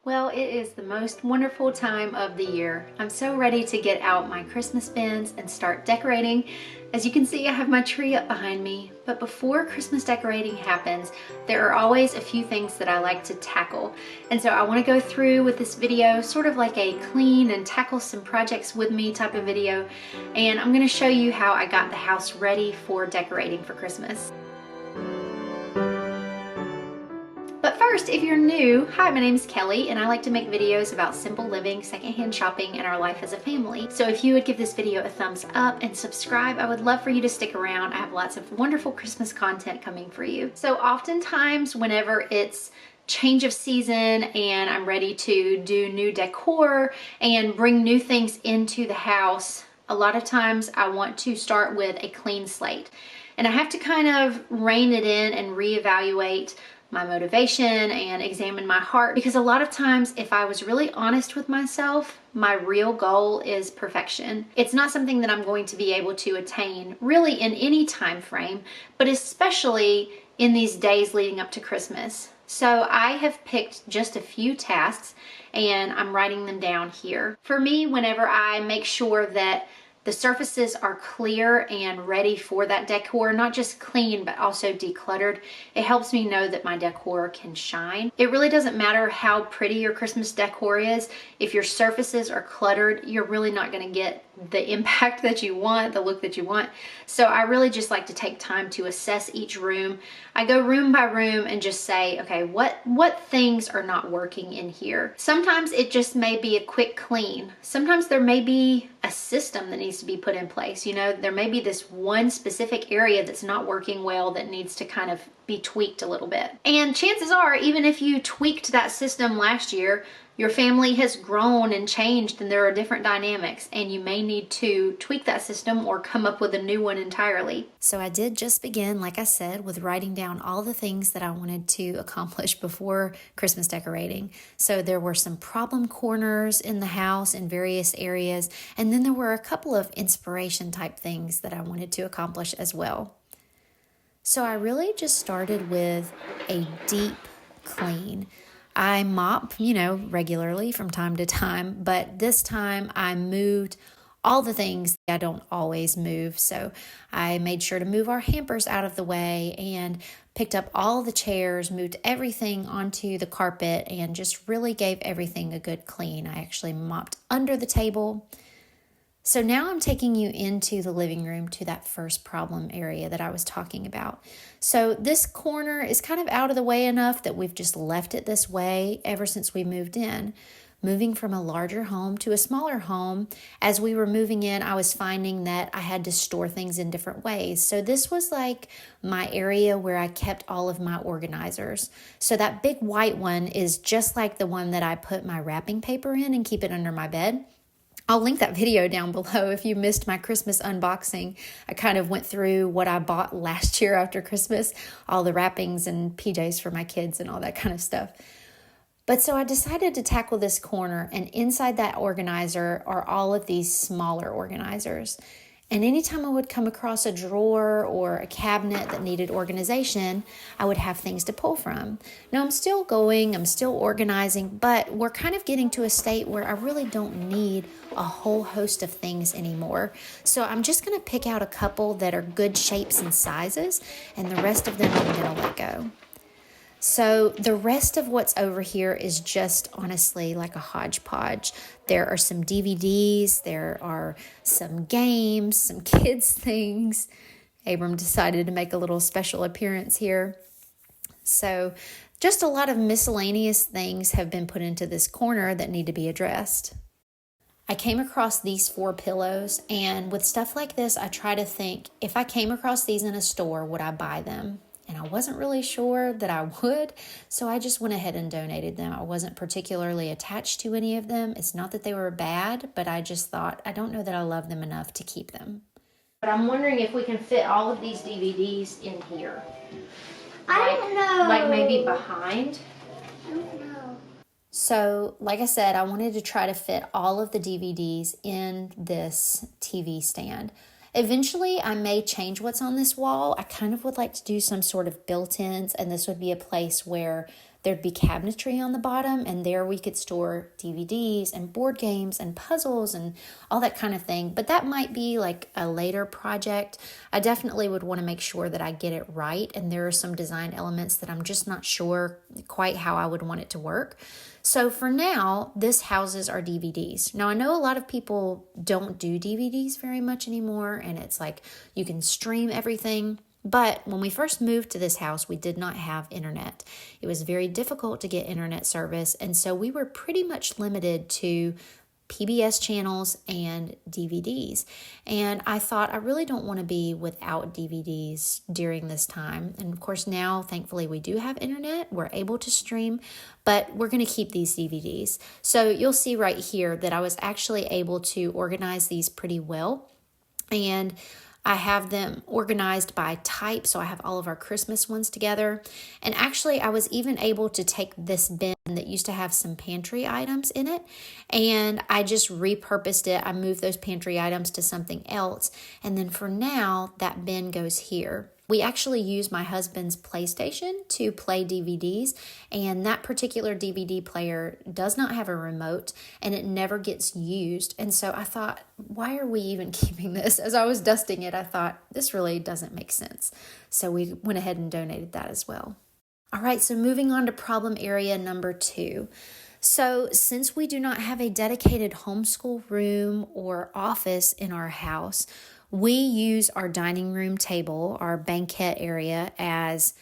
Well, it is the most wonderful time of the year. I'm so ready to get out my Christmas bins and start decorating. As you can see, I have my tree up behind me, but before Christmas decorating happens, there are always a few things that I like to tackle. And so I want to go through with this video, sort of like a clean and tackle some projects with me type of video. And I'm going to show you how I got the house ready for decorating for Christmas. But first, if you're new, hi, my name is Kelly and I like to make videos about simple living, secondhand shopping, and our life as a family. So if you would give this video a thumbs up and subscribe, I would love for you to stick around. I have lots of wonderful Christmas content coming for you. So oftentimes whenever it's change of season and I'm ready to do new decor and bring new things into the house, a lot of times I want to start with a clean slate. And I have to kind of rein it in and reevaluate my motivation and examine my heart, because a lot of times if I was really honest with myself, my real goal is perfection. It's not something that I'm going to be able to attain really in any time frame, but especially in these days leading up to Christmas. So I have picked just a few tasks and I'm writing them down here. For me, whenever I make sure that the surfaces are clear and ready for that decor, not just clean, but also decluttered, it helps me know that my decor can shine. It really doesn't matter how pretty your Christmas decor is. If your surfaces are cluttered, you're really not going to get the impact that you want, the look that you want. So I really just like to take time to assess each room. I go room by room and just say, okay, what things are not working in here? Sometimes it just may be a quick clean. Sometimes there may be a system that needs to be put in place. You know, there may be this one specific area that's not working well that needs to kind of be tweaked a little bit. And chances are, even if you tweaked that system last year, your family has grown and changed and there are different dynamics and you may need to tweak that system or come up with a new one entirely. So I did just begin, like I said, with writing down all the things that I wanted to accomplish before Christmas decorating. So there were some problem corners in the house in various areas, and then there were a couple of inspiration type things that I wanted to accomplish as well. So I really just started with a deep clean. I mop, regularly from time to time, but this time I moved all the things I don't always move. So I made sure to move our hampers out of the way and picked up all the chairs, moved everything onto the carpet, and just really gave everything a good clean. I actually mopped under the table. So now I'm taking you into the living room, to that first problem area that I was talking about. So this corner is kind of out of the way enough that we've just left it this way ever since we moved in. Moving from a larger home to a smaller home, as we were moving in, I was finding that I had to store things in different ways. So this was like my area where I kept all of my organizers. So that big white one is just like the one that I put my wrapping paper in and keep it under my bed. I'll link that video down below if you missed my Christmas unboxing. I kind of went through what I bought last year after Christmas, all the wrappings and PJs for my kids and all that kind of stuff. But so I decided to tackle this corner, and inside that organizer are all of these smaller organizers. And anytime I would come across a drawer or a cabinet that needed organization, I would have things to pull from. Now I'm still organizing, but we're kind of getting to a state where I really don't need a whole host of things anymore. So I'm just going to pick out a couple that are good shapes and sizes, and the rest of them I'm going to let go. So the rest of what's over here is just honestly like a hodgepodge. There are some DVDs, there are some games, some kids things. Abram decided to make a little special appearance here. So just a lot of miscellaneous things have been put into this corner that need to be addressed. I came across these 4 pillows, and with stuff like this, I try to think, if I came across these in a store, would I buy them? And I wasn't really sure that I would, so I just went ahead and donated them. I wasn't particularly attached to any of them. It's not that they were bad, but I just thought, I don't know that I love them enough to keep them. But I'm wondering if we can fit all of these DVDs in here. I don't know. Like maybe behind. I don't know. So, like I said, I wanted to try to fit all of the DVDs in this TV stand. Eventually, I may change what's on this wall. I kind of would like to do some sort of built-ins, and this would be a place where there'd be cabinetry on the bottom, and there we could store DVDs and board games and puzzles and all that kind of thing. But that might be like a later project. I definitely would want to make sure that I get it right, and there are some design elements that I'm just not sure quite how I would want it to work. So for now, this houses our DVDs. Now, I know a lot of people don't do DVDs very much anymore, and it's like you can stream everything. But when we first moved to this house, we did not have internet. It was very difficult to get internet service, and so we were pretty much limited to PBS channels and DVDs. And I thought, I really don't want to be without DVDs during this time. And of course, now, thankfully, we do have internet. We're able to stream, but we're going to keep these DVDs. So you'll see right here that I was actually able to organize these pretty well. And I have them organized by type, so I have all of our Christmas ones together. And actually, I was even able to take this bin that used to have some pantry items in it, and I just repurposed it. I moved those pantry items to something else, and then for now, that bin goes here. We actually use my husband's PlayStation to play DVDs, and that particular DVD player does not have a remote, and it never gets used. And so I thought, why are we even keeping this? As I was dusting it, I thought, this really doesn't make sense. So we went ahead and donated that as well. All right, so moving on to problem area number 2. So since we do not have a dedicated homeschool room or office in our house, we use our dining room table, our banquet area, as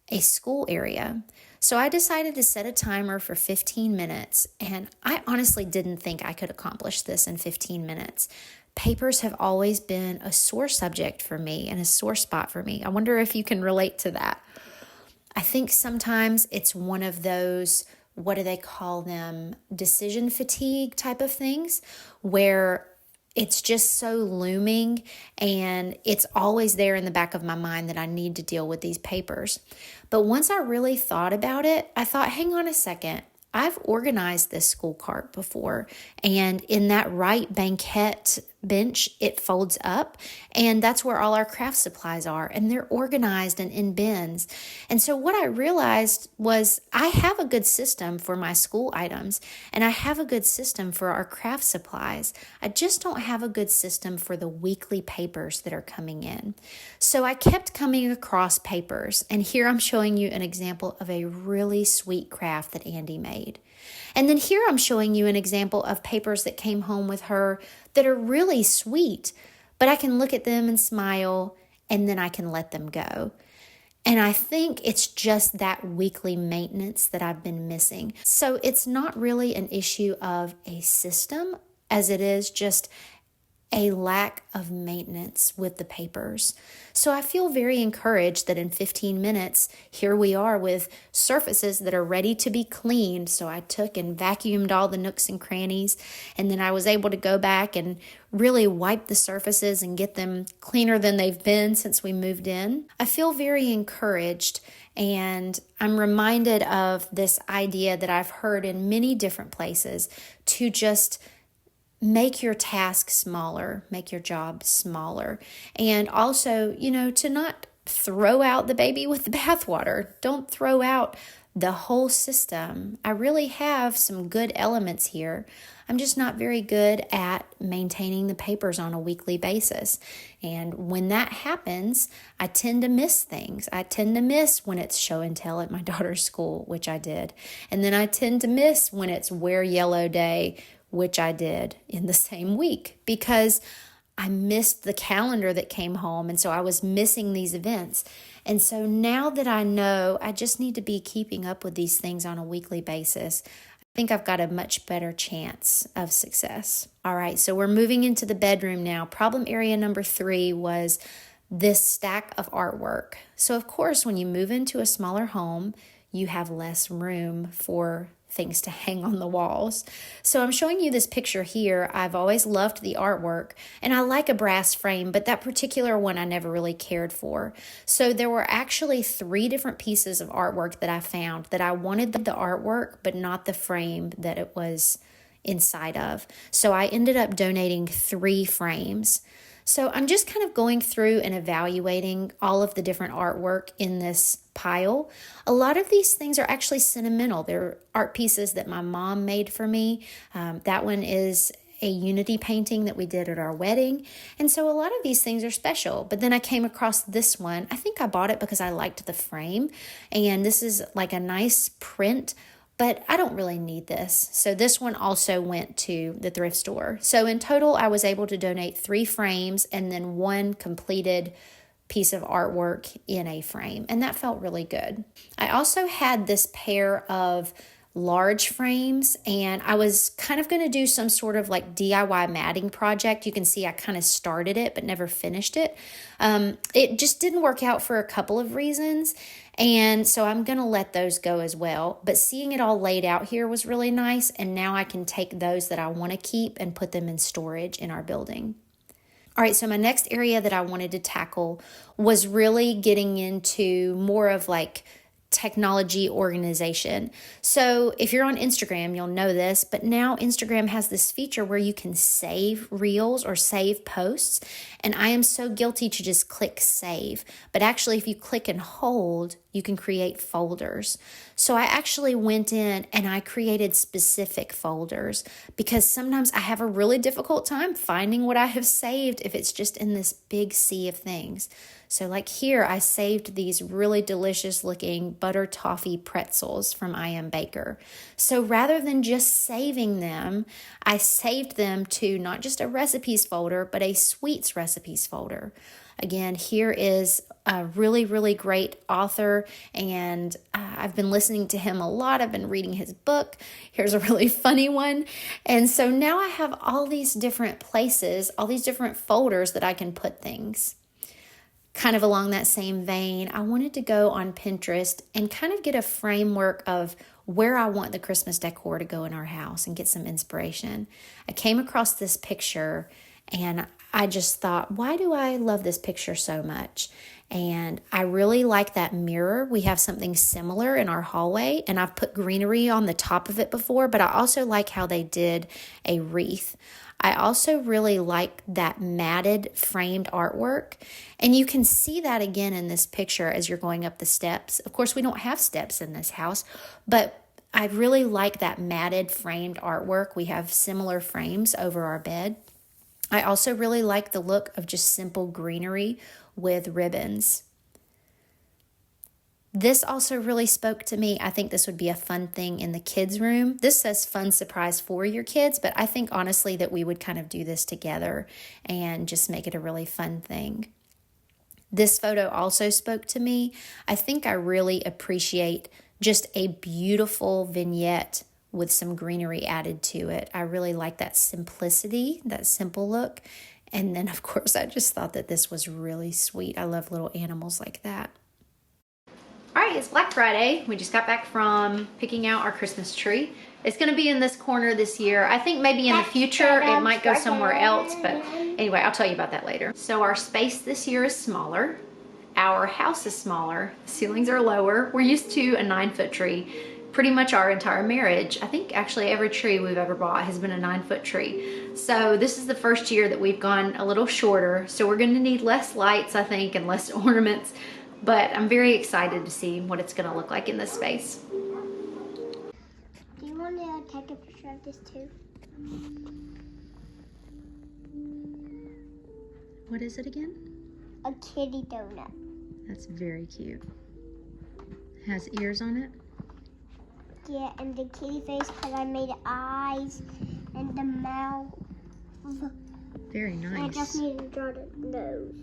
a school area. So I decided to set a timer for 15 minutes, and I honestly didn't think I could accomplish this in 15 minutes. Papers have always been a sore subject for me and a sore spot for me. I wonder if you can relate to that. I think sometimes it's one of those, what do they call them, decision fatigue type of things, where it's just so looming and it's always there in the back of my mind that I need to deal with these papers. But once I really thought about it, I thought, hang on a second. I've organized this school cart before, and in that right banquet bench, it folds up, and that's where all our craft supplies are, and they're organized and in bins. And so what I realized was I have a good system for my school items, and I have a good system for our craft supplies. I just don't have a good system for the weekly papers that are coming in. So I kept coming across papers, and here I'm showing you an example of a really sweet craft that Andy made. And then here I'm showing you an example of papers that came home with her that are really sweet, but I can look at them and smile, and then I can let them go. And I think it's just that weekly maintenance that I've been missing. So it's not really an issue of a system as it is just a lack of maintenance with the papers. So I feel very encouraged that in 15 minutes, here we are with surfaces that are ready to be cleaned. So I took and vacuumed all the nooks and crannies, and then I was able to go back and really wipe the surfaces and get them cleaner than they've been since we moved in. I feel very encouraged, and I'm reminded of this idea that I've heard in many different places to just make your task smaller, make your job smaller. And also, to not throw out the baby with the bathwater. Don't throw out the whole system. I really have some good elements here. I'm just not very good at maintaining the papers on a weekly basis. And when that happens, I tend to miss things. I tend to miss when it's show and tell at my daughter's school, which I did. And then I tend to miss when it's wear yellow day, which I did in the same week, because I missed the calendar that came home. And so I was missing these events. And so now that I know I just need to be keeping up with these things on a weekly basis, I think I've got a much better chance of success. All right, so we're moving into the bedroom now. Problem area number 3 was this stack of artwork. So of course, when you move into a smaller home, you have less room for things to hang on the walls. So I'm showing you this picture here. I've always loved the artwork, and I like a brass frame, but that particular one I never really cared for. So there were actually 3 different pieces of artwork that I found that I wanted the artwork, but not the frame that it was inside of. So I ended up donating 3 frames. So I'm just kind of going through and evaluating all of the different artwork in this pile. A lot of these things are actually sentimental. They're art pieces that my mom made for me. That one is a unity painting that we did at our wedding. And so a lot of these things are special. But then I came across this one. I think I bought it because I liked the frame. And this is like a nice print, but I don't really need this. So this one also went to the thrift store. So in total, I was able to donate 3 frames and then 1 completed piece of artwork in a frame. And that felt really good. I also had this pair of large frames, and I was kind of going to do some sort of like DIY matting project. You can see I kind of started it but never finished it. It just didn't work out for a couple of reasons, and so I'm going to let those go as well. But seeing it all laid out here was really nice, and now I can take those that I want to keep and put them in storage in our building. All right, so my next area that I wanted to tackle was really getting into more of like technology organization. So if you're on Instagram, you'll know this, but now Instagram has this feature where you can save reels or save posts. And I am so guilty to just click save. But actually, if you click and hold, you can create folders. So I actually went in and I created specific folders because sometimes I have a really difficult time finding what I have saved if it's just in this big sea of things. So like here, I saved these really delicious looking butter toffee pretzels from I Am Baker. So rather than just saving them, I saved them to not just a recipes folder, but a sweets recipes folder. Again, here is a really, really great author, and I've been listening to him a lot. I've been reading his book. Here's a really funny one. And so now I have all these different places, all these different folders that I can put things. Kind of along that same vein, I wanted to go on Pinterest and kind of get a framework of where I want the Christmas decor to go in our house and get some inspiration. I came across this picture and I just thought, why do I love this picture so much? And I really like that mirror. We have something similar in our hallway, and I've put greenery on the top of it before, but I also like how they did a wreath. I also really like that matted framed artwork, and you can see that again in this picture as you're going up the steps. Of course, we don't have steps in this house, but I really like that matted framed artwork. We have similar frames over our bed. I also really like the look of just simple greenery with ribbons. This also really spoke to me. I think this would be a fun thing in the kids' room. This says fun surprise for your kids, but I think honestly that we would kind of do this together and just make it a really fun thing. This photo also spoke to me. I think I really appreciate just a beautiful vignette with some greenery added to it. I really like that simplicity, that simple look. And then, of course, I just thought that this was really sweet. I love little animals like that. All right, it's Black Friday. We just got back from picking out our Christmas tree. It's going to be in this corner this year. I think maybe in the future it might go somewhere else, but anyway, I'll tell you about that later. So our space this year is smaller. Our house is smaller. The ceilings are lower. We're used to a 9-foot tree. Pretty much our entire marriage. I think actually every tree we've ever bought has been a 9-foot tree. So this is the first year that we've gone a little shorter. So we're going to need less lights, I think, and less ornaments. But I'm very excited to see what it's going to look like in this space. Do you want to take a picture of this too? What is it again? A kitty donut. That's very cute. Has ears on it? Yeah, and the kitty face because I made eyes and the mouth. Very nice. And I just need to draw the nose.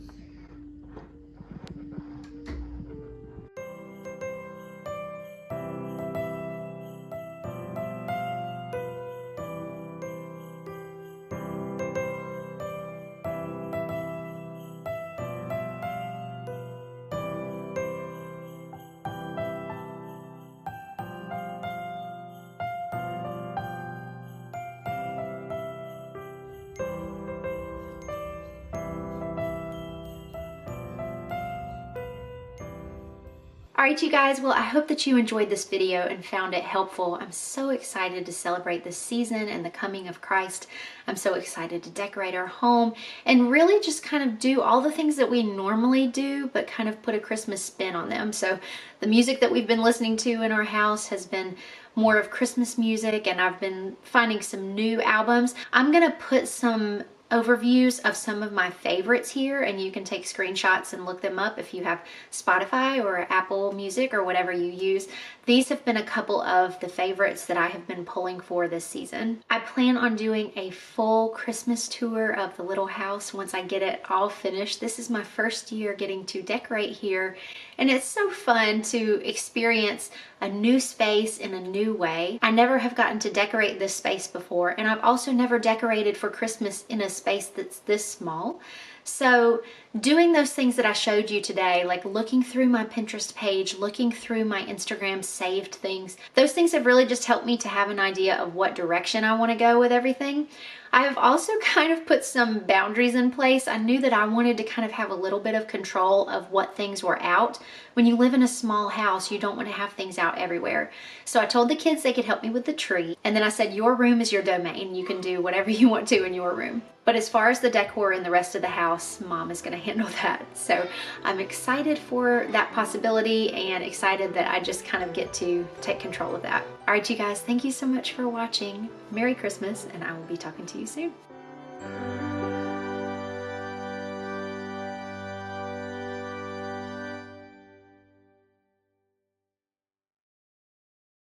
Alright you guys, well I hope that you enjoyed this video and found it helpful. I'm so excited to celebrate this season and the coming of Christ. I'm so excited to decorate our home and really just kind of do all the things that we normally do, but kind of put a Christmas spin on them. So the music that we've been listening to in our house has been more of Christmas music, and I've been finding some new albums. I'm gonna put some overviews of some of my favorites here, and you can take screenshots and look them up if you have Spotify or Apple Music or whatever you use. These have been a couple of the favorites that I have been pulling for this season. I plan on doing a full Christmas tour of the little house once I get it all finished. This is my first year getting to decorate here, and it's so fun to experience a new space in a new way. I never have gotten to decorate this space before, and I've also never decorated for Christmas in a space that's this small. So doing those things that I showed you today, like looking through my Pinterest page, looking through my Instagram saved things, those things have really just helped me to have an idea of what direction I want to go with everything. I have also kind of put some boundaries in place. I knew that I wanted to kind of have a little bit of control of what things were out. When you live in a small house, you don't want to have things out everywhere. So I told the kids they could help me with the tree. And then I said, your room is your domain. You can do whatever you want to in your room. But as far as the decor in the rest of the house, Mom is going to handle that. So I'm excited for that possibility and excited that I just kind of get to take control of that. All right, you guys, thank you so much for watching. Merry Christmas, and I will be talking to you soon.